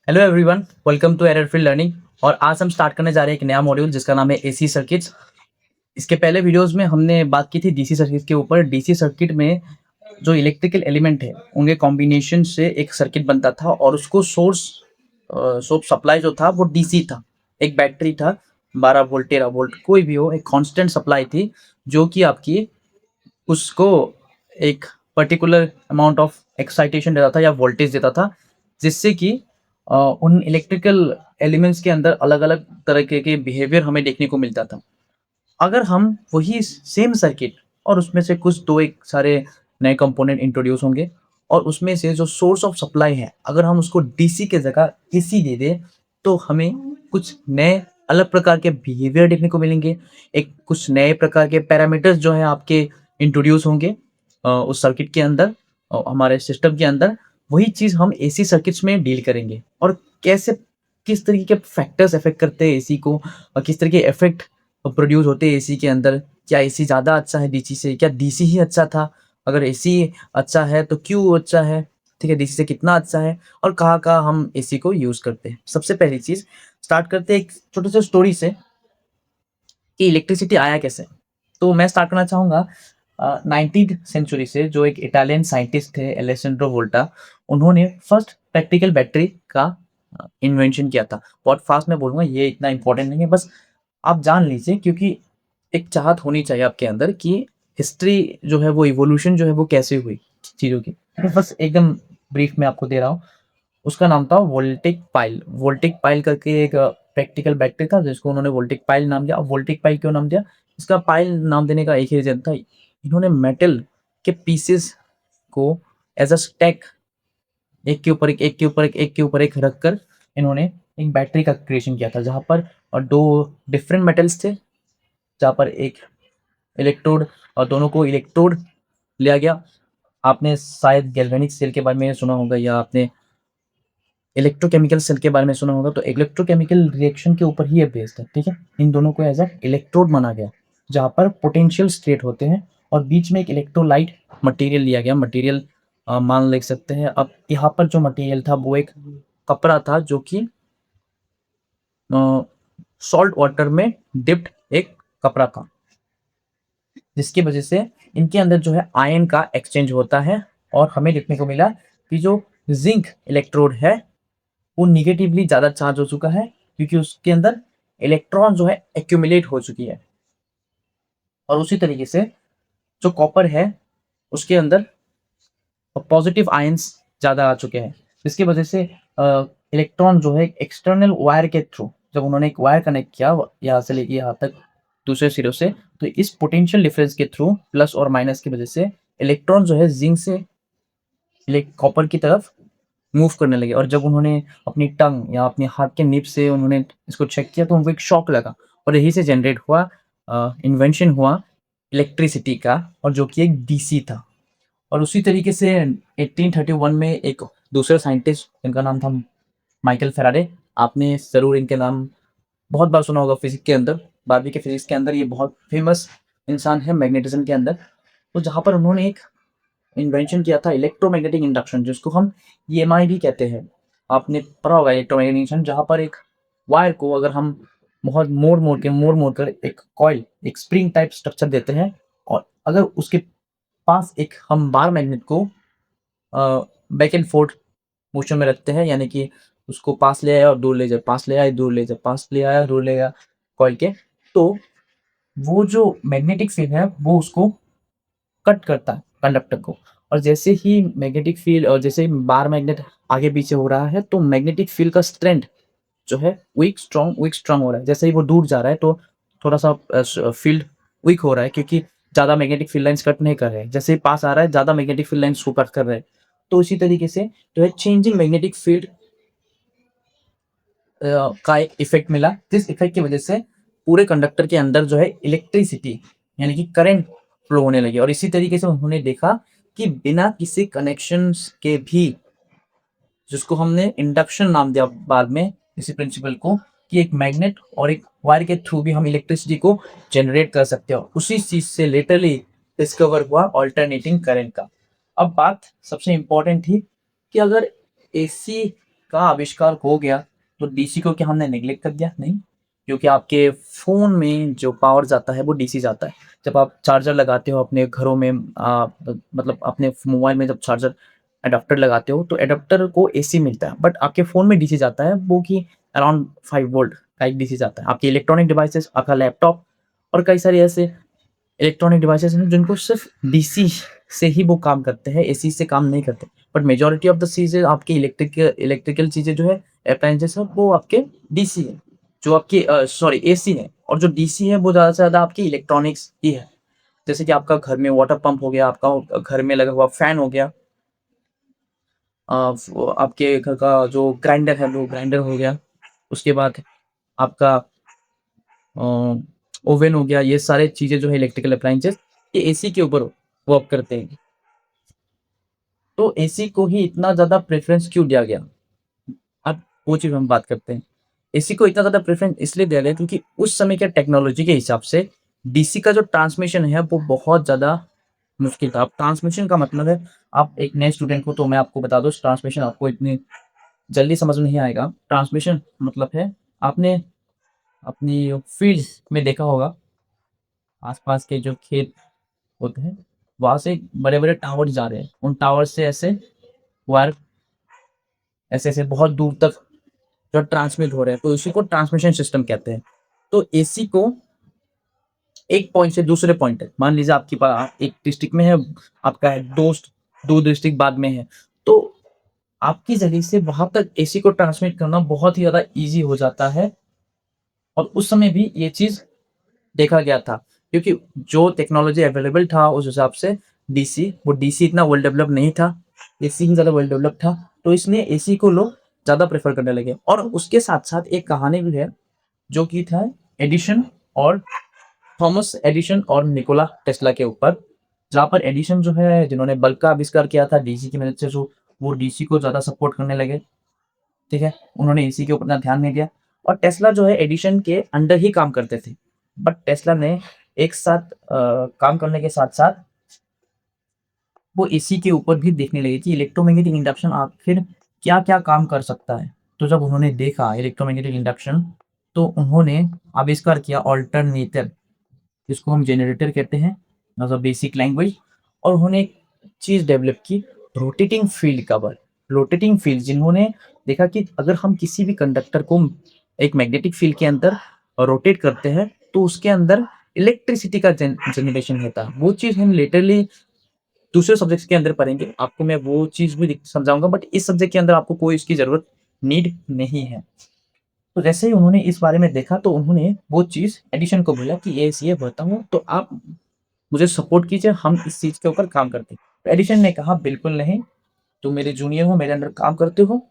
Hello everyone, welcome to error field learning. और आज हम स्टार्ट करने जा रहे हैं एक नया मॉड्यूल जिसका नाम है एसी सर्किट्स। इसके पहले वीडियोस में हमने बात की थी डीसी सर्किट के ऊपर। डीसी सर्किट में जो इलेक्ट्रिकल एलिमेंट है उनके कॉम्बिनेशन से एक सर्किट बनता था और उसको सोर्स सप्लाई जो था वो डीसी था। एक बैटरी था, 12 वोल्ट 13 वोल्ट कोई भी हो, एक कांस्टेंट सप्लाई थी जो कि आपकी उसको एक पर्टिकुलर अमाउंट ऑफ एक्साइटेशन देता था या वोल्टेज देता था, जिससे कि उन इलेक्ट्रिकल एलिमेंट्स के अंदर अलग अलग तरह के बिहेवियर हमें देखने को मिलता था। अगर हम वही सेम सर्किट और उसमें से कुछ दो एक सारे नए कंपोनेंट इंट्रोड्यूस होंगे और उसमें से जो सोर्स ऑफ सप्लाई है अगर हम उसको डीसी के जगह एसी दे दें तो हमें कुछ नए अलग प्रकार के बिहेवियर देखने को मिलेंगे। एक कुछ नए प्रकार के पैरामीटर्स जो है आपके इंट्रोड्यूस होंगे उस सर्किट के अंदर, हमारे सिस्टम के अंदर। वही चीज़ हम एसी सर्किट्स में डील करेंगे और कैसे किस तरीके के फैक्टर्स अफेक्ट करते हैं एसी को और किस तरह के इफेक्ट प्रोड्यूस होते हैं एसी के अंदर। क्या एसी ज़्यादा अच्छा है डीसी से? क्या डीसी ही अच्छा था? अगर एसी अच्छा है तो क्यों अच्छा है? ठीक है, डीसी से कितना अच्छा है और कहाँ-कहाँ हम एसी को यूज़ करते हैं। सबसे पहली चीज़ स्टार्ट करते हैं एक छोटे से स्टोरी से कि इलेक्ट्रिसिटी आया कैसे? तो मैं स्टार्ट करना चाहूँगा 19th सेंचुरी से। जो एक इटालियन साइंटिस्ट थे एलेसेंड्रो वोल्टा, उन्होंने फर्स्ट प्रैक्टिकल बैटरी का इन्वेंशन किया था। बहुत फास्ट मैं बोलूँगा, ये इतना इम्पोर्टेंट नहीं है, बस आप जान लीजिए क्योंकि एक चाहत होनी चाहिए आपके अंदर कि हिस्ट्री जो है वो इवोल्यूशन जो है वो कैसे हुई चीज़ों की। तो बस एकदम ब्रीफ में आपको दे रहा हूँ। उसका नाम था वोल्टेक पाइल। वोल्टेक पाइल करके एक प्रैक्टिकल बैटरी था जिसको उन्होंने वोल्टेक पाइल नाम दिया। अब वोल्टेक पाइल क्यों नाम दिया? इसका पाइल नाम देने का एक ही रीज़न था। इन्होंने मेटल के पीसेस को एज़ अ स्टैक एक के ऊपर एक, एक के ऊपर एक, एक के ऊपर एक रख कर इन्होंने एक बैटरी का क्रिएशन किया था, जहाँ पर 2 डिफरेंट मेटल्स थे, जहाँ पर एक इलेक्ट्रोड और दोनों को इलेक्ट्रोड लिया गया। आपने शायद गैल्वेनिक सेल के बारे में सुना होगा या आपने इलेक्ट्रोकेमिकल सेल के बारे में सुना होगा। तो इलेक्ट्रोकेमिकल रिएक्शन के ऊपर ही ये बेस्ड है, ठीक है। इन दोनों को एज अ इलेक्ट्रोड माना गया, जहाँ पर पोटेंशियल स्टेट होते हैं और बीच में एक इलेक्ट्रोलाइट मटेरियल लिया गया। मटेरियल मान ले सकते हैं। अब यहाँ पर जो मटेरियल था वो एक कपड़ा था जो कि सॉल्ट वाटर में डिप्ड एक कपड़ा था, जिसकी वजह से इनके अंदर जो है आयन का एक्सचेंज होता है। और हमें देखने को मिला कि जो जिंक इलेक्ट्रोड है वो निगेटिवली ज़्यादा चार्ज हो चुका है, क्योंकि उसके अंदर इलेक्ट्रॉन जो है एक्यूमुलेट हो चुकी है। और उसी तरीके से जो कॉपर है उसके अंदर पॉजिटिव आयंस ज़्यादा आ चुके हैं, जिसकी वजह से इलेक्ट्रॉन जो है एक्सटर्नल वायर के थ्रू, जब उन्होंने एक वायर कनेक्ट किया यहाँ से लेके यहाँ तक दूसरे सिरों से, तो इस पोटेंशियल डिफरेंस के थ्रू प्लस और माइनस की वजह से इलेक्ट्रॉन जो है जिंक से कॉपर की तरफ मूव करने लगे। और जब उन्होंने अपनी टंग या अपने हाथ के निब से उन्होंने इसको चेक किया तो उनको एक शॉक लगा और यही से जनरेट हुआ, इन्वेंशन हुआ इलेक्ट्रिसिटी का, और जो कि एक डीसी था। और उसी तरीके से 1831 में एक दूसरे साइंटिस्ट जिनका नाम था माइकल फेराडे। आपने ज़रूर इनके नाम बहुत बार सुना होगा फिजिक्स के अंदर, 12वीं के फिजिक्स के अंदर। ये बहुत फेमस इंसान है मैग्नेटिज्म के अंदर। तो जहाँ पर उन्होंने एक इन्वेंशन किया था इलेक्ट्रोमैग्नेटिक इंडक्शन, जिसको हम ईएमआई भी कहते हैं। आपने पढ़ा होगा इलेक्ट्रोमैग्नेटिक इंडक्शन, जहाँ पर एक वायर को अगर हम बहुत मोड़ कर एक कॉइल, एक स्प्रिंग टाइप स्ट्रक्चर देते हैं, और अगर उसके पास एक हम बार मैग्नेट को बैक एंड फोर्थ मोशन में रखते हैं, यानी कि उसको पास ले आया और दूर ले जाए, पास ले आया दूर ले जाए, पास ले आया दूर ले गया कॉइल के, तो वो जो मैग्नेटिक फील्ड है वो उसको कट करता है कंडक्टर को। और जैसे ही मैग्नेटिक फील्ड और जैसे ही बार मैग्नेट आगे पीछे हो रहा है तो मैग्नेटिक फील्ड का स्ट्रेंथ जो है वीक स्ट्रांग हो रहा है। जैसे ही वो दूर जा रहा है तो थोड़ा सा फील्ड वीक हो रहा है, क्योंकि ज़्यादा मैग्नेटिक फील्ड लाइंस कट नहीं कर रहे हैं। जैसे ही पास आ रहा है ज़्यादा मैग्नेटिक फील्ड लाइंस को कट कर रहे हैं। तो इसी तरीके से जो है चेंजिंग मैग्नेटिक फील्ड का एक इफेक्ट मिला, जिस इफेक्ट की वजह से पूरे कंडक्टर के अंदर जो है इलेक्ट्रिसिटी यानी कि करंट फ्लो होने लगी। और इसी तरीके से उन्होंने देखा कि बिना किसी कनेक्शंस के भी, जिसको हमने इंडक्शन नाम दिया बाद में इसी प्रिंसिपल को, कि एक मैग्नेट और एक वायर के थ्रू भी हम इलेक्ट्रिसिटी को जनरेट कर सकते हो। उसी चीज से लेटरली डिस्कवर हुआ ऑल्टरनेटिंग करंट का। अब बात सबसे इंपॉर्टेंट थी कि अगर एसी का आविष्कार हो गया तो डीसी को क्या हमने नेग्लेक्ट कर दिया? नहीं, क्योंकि आपके फ़ोन में जो पावर जाता है वो डीसी जाता है। जब आप चार्जर लगाते हो अपने घरों में मतलब अपने मोबाइल में जब चार्जर एडाप्टर लगाते हो तो एडाप्टर को एसी मिलता है, बट आपके फ़ोन में डीसी जाता है वो कि अराउंड 5 वोल्ट का एक डीसी जाता है। आपके इलेक्ट्रॉनिक डिवाइसेज़, आपका लैपटॉप और कई सारे ऐसे इलेक्ट्रॉनिक डिवाइसेज़ हैं जिनको सिर्फ़ डीसी से ही वो काम करते हैं, एसी से काम नहीं करते। बट मेजॉरिटी ऑफ द चीज़ें आपकी इलेक्ट्रिकल चीज़ें जो है अप्लायंसेस हैं वो आपके डीसी है। जो आपकी सॉरी एसी है, और जो डीसी है वो ज़्यादा से ज़्यादा आपकी इलेक्ट्रॉनिक्स ही है। जैसे कि आपका घर में वाटर पंप हो गया, आपका घर में लगा हुआ फैन हो गया, वो आपके घर का जो ग्राइंडर है वो ग्राइंडर हो गया। उसके बाद आपका अ, ओवन हो गया, ये सारे चीज़ें जो है इलेक्ट्रिकल अप्लायंसेस ये एसी के ऊपर वर्क करते हैं। तो एसी को ही इतना ज़्यादा प्रेफ़रेंस क्यों दिया गया? अब वो चीज़ हम बात करते हैं। एसी को इतना ज़्यादा प्रेफ़रेंस इसलिए दिया गया क्योंकि उस समय के टेक्नोलॉजी के हिसाब से डीसी का जो ट्रांसमिशन है वो बहुत ज़्यादा मुश्किल था। अब ट्रांसमिशन का मतलब है, आप एक नए स्टूडेंट को तो मैं आपको बता दूँ ट्रांसमिशन आपको इतनी जल्दी समझ में नहीं आएगा। ट्रांसमिशन मतलब है, आपने अपनी फ़ील्ड में देखा होगा, आस-पास के जो खेत होते हैं, वहाँ से बड़े-बड़े टावर्स जा रहे हैं। उन टावर से ऐसे वायर ऐसे-ऐसे बहुत दूर तक जो ट्रांसमिट हो रहे हैं, तो उसी को ट्रांसमिशन सिस्टम कहते हैं। तो एसी को एक पॉइंट से दूसरे पॉइंट तक, मान लीजिए आपके एक डिस्ट्रिक्ट में है, आपका है दोस्त 2 डिस्ट्रिक्ट बाद में है, तो आपके ज़रिए से वहाँ तक एसी को ट्रांसमिट करना बहुत ही ज़्यादा ईज़ी हो जाता है। और उस समय भी ये चीज़ देखा गया था, क्योंकि जो टेक्नोलॉजी अवेलेबल था उस हिसाब से डीसी इतना वेल डेवलप नहीं था, एसी ही ज़्यादा वेल डेवलप था, तो इसलिए एसी को लोग ज़्यादा प्रेफ़र करने लगे। और उसके साथ-साथ एक कहानी भी है, जो कि था एडिशन और थॉमस एडिशन और निकोला टेस्ला के ऊपर, जहाँ पर एडिशन जो है जिन्होंने बल्ब का आविष्कार किया था डीसी की मदद से, जो वो डीसी को ज़्यादा सपोर्ट करने लगे, ठीक है? उन्होंने एसी के ऊपर इतना ध्यान नहीं दिया, और टेस्ला जो है एडिशन के अंडर ही काम करते थे। बट टेस्ला ने एक साथ काम करने के साथ-साथ वो एसी के ऊपर भी देखने लगे कि इलेक्ट्रोमैग्नेटिक इंडक्शन आखिर क्या-क्या काम कर सकता है। तो जब उन्होंने देखा इलेक्ट्रोमैग्नेटिक इंडक्शन, तो उन्होंने आविष्कार किया अल्टरनेटर, जिसको हम जनरेटर कहते हैं एज़ अ बेसिक लैंग्वेज। और उन्होंने एक चीज़ डेवलप की, rotating field cover. Rotating field, जिन्होंने देखा कि अगर हम किसी भी कंडक्टर को एक मैग्नेटिक फील्ड के अंदर रोटेट करते हैं, तो उसके अंदर इलेक्ट्रिसिटी का जनरेशन होता है। वो चीज़ हम लिटरली दूसरे सब्जेक्ट्स के अंदर पढ़ेंगे, आपको मैं वो चीज़ भी समझाऊँगा, बट इस सब्जेक्ट के अंदर आपको कोई इसकी ज़रूरत नीड नहीं है। तो जैसे ही उन्होंने इस बारे में देखा, तो उन्होंने वो चीज़ एडिशन को बोला कि ये ऐसे होता हूँ, तो आप मुझे सपोर्ट कीजिए, हम इस चीज़ के ऊपर काम करते हैं। तो एडिशन ने कहा बिल्कुल नहीं, तुम मेरे जूनियर हो, मेरे अंडर काम करते हो,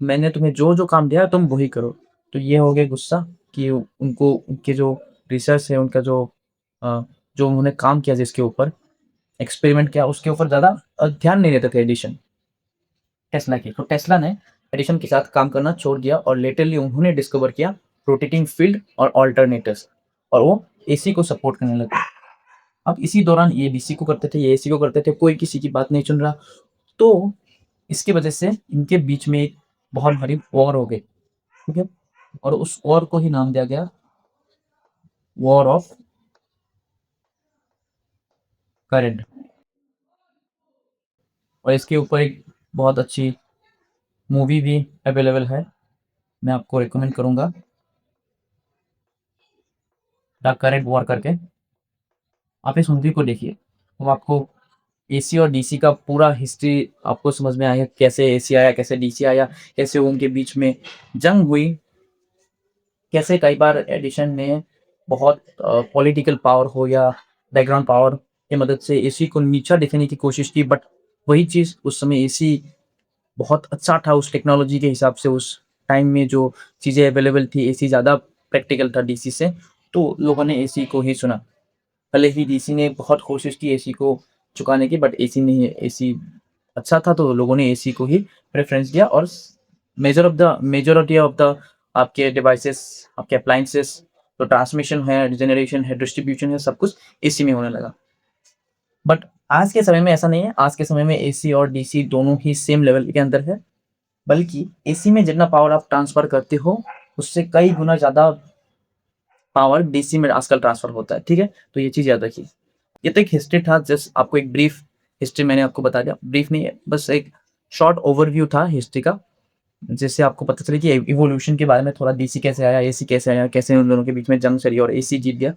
मैंने तुम्हें जो-जो काम दिया है तुम वही करो। तो ये हो गए गुस्सा कि उनको उनके जो रिसर्च है, उनका जो उन्होंने काम किया जिसके ऊपर एक्सपेरिमेंट किया, उसके ऊपर ज़्यादा ध्यान नहीं देते थे एडिशन, टेस्ला के। तो टेस्ला ने एडिशन के साथ काम करना छोड़ दिया, और लेटरली उन्होंने डिस्कवर किया रोटेटिंग फील्ड और अल्टरनेटर्स, और वो एसी को सपोर्ट करने लगे। अब इसी दौरान ये डीसी को करते थे, ये एसी को करते थे, कोई किसी की बात नहीं सुन रहा। तो इसकी वजह से इनके बीच में एक बहुत बड़ी वॉर हो गई, ठीक है? और उस वॉर को ही नाम दिया गया वॉर ऑफ करंट। और इसके ऊपर एक बहुत अच्छी मूवी भी अवेलेबल है, मैं आपको रिकमेंड करूँगा, द करंट वॉर करके। आप इस मूवी को देखिए, तो आपको एसी और डीसी का पूरा हिस्ट्री आपको समझ में आएगा, कैसे एसी आया, कैसे डीसी आया, कैसे उनके बीच में जंग हुई, कैसे कई बार एडिशन ने बहुत पॉलिटिकल पावर हो या बैकग्राउंड पावर की मदद से एसी को नीचा दिखाने की कोशिश की, बट वही चीज़ उस समय एसी बहुत अच्छा था उस टेक्नोलॉजी के हिसाब से, उस टाइम में जो चीज़ें अवेलेबल थी, एसी ज़्यादा प्रैक्टिकल था डीसी से, तो लोगों ने एसी को ही चुना। भले ही डीसी ने बहुत कोशिश की एसी को चुकाने की, बट एसी अच्छा था, तो लोगों ने एसी को ही प्रेफ़रेंस दिया, और मेजॉरिटी ऑफ द आपके डिवाइसेस, आपके अप्लायंसेस, तो ट्रांसमिशन है, जनरेशन है, डिस्ट्रीब्यूशन है, सब कुछ एसी में होने लगा। बट आज के समय में ऐसा नहीं है, आज के समय में एसी और डीसी दोनों ही सेम लेवल के अंदर है। बल्कि एसी में जितना पावर आप ट्रांसफर करते हो उससे कई गुना ज़्यादा पावर डीसी में आजकल ट्रांसफर होता है। ठीक है, तो ये चीज़ याद रखिए। ये तो एक हिस्ट्री था, जस्ट आपको एक ब्रीफ हिस्ट्री मैंने आपको बता दिया। ब्रीफ नहीं है, बस एक शॉर्ट ओवरव्यू था हिस्ट्री का, जिससे आपको पता चले कि इवोल्यूशन के बारे में थोड़ा, डीसी कैसे आया, एसी कैसे आया, कैसे उन दोनों के बीच में जंग चली और एसी जीत गया।